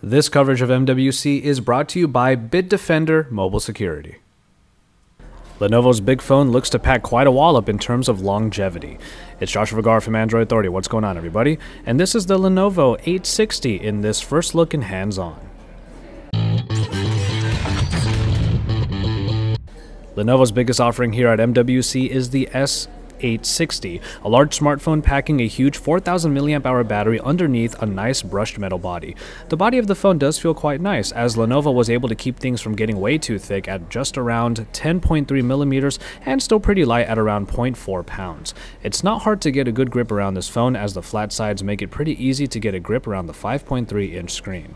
This coverage of MWC is brought to you by Bitdefender Mobile Security. Lenovo's big phone looks to pack quite a wallop in terms of longevity. It's Joshua Vergara from Android Authority. What's going on, everybody? And this is the Lenovo 860 in this first look and hands-on. Lenovo's biggest offering here at MWC is the S860, a large smartphone packing a huge 4000 mAh battery underneath a nice brushed metal body. The body of the phone does feel quite nice, as Lenovo was able to keep things from getting way too thick at just around 10.3 millimeters and still pretty light at around 0.4 pounds. It's not hard to get a good grip around this phone, as the flat sides make it pretty easy to get a grip around the 5.3-inch screen.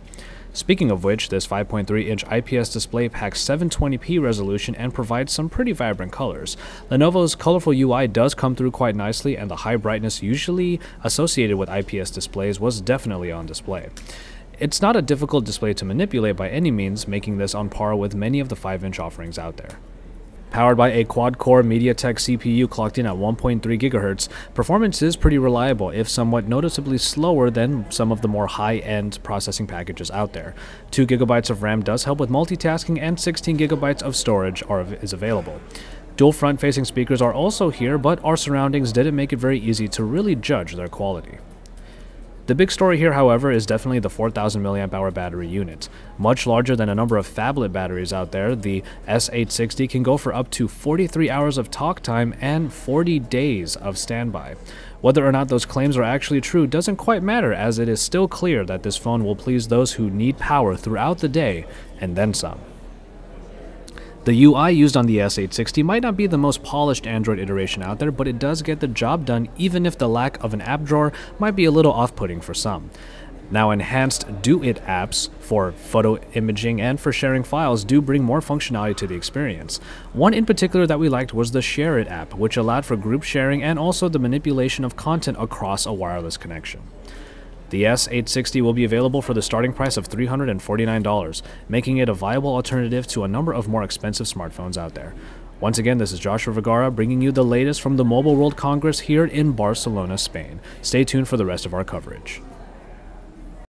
Speaking of which, this 5.3-inch IPS display packs 720p resolution and provides some pretty vibrant colors. Lenovo's colorful UI does come through quite nicely, and the high brightness usually associated with IPS displays was definitely on display. It's not a difficult display to manipulate by any means, making this on par with many of the 5-inch offerings out there. Powered by a quad-core MediaTek CPU clocked in at 1.3 GHz, performance is pretty reliable, if somewhat noticeably slower than some of the more high-end processing packages out there. 2 GB of RAM does help with multitasking, and 16 GB of storage is available. Dual front-facing speakers are also here, but our surroundings didn't make it very easy to really judge their quality. The big story here, however, is definitely the 4000 mAh battery unit. Much larger than a number of phablet batteries out there, the S860 can go for up to 43 hours of talk time and 40 days of standby. Whether or not those claims are actually true doesn't quite matter, as it is still clear that this phone will please those who need power throughout the day and then some. The UI used on the S860 might not be the most polished Android iteration out there, but it does get the job done, even if the lack of an app drawer might be a little off-putting for some. Now, enhanced Do It apps for photo imaging and for sharing files do bring more functionality to the experience. One in particular that we liked was the Share It app, which allowed for group sharing and also the manipulation of content across a wireless connection. The S860 will be available for the starting price of $349, making it a viable alternative to a number of more expensive smartphones out there. Once again, this is Joshua Vergara bringing you the latest from the Mobile World Congress here in Barcelona, Spain. Stay tuned for the rest of our coverage.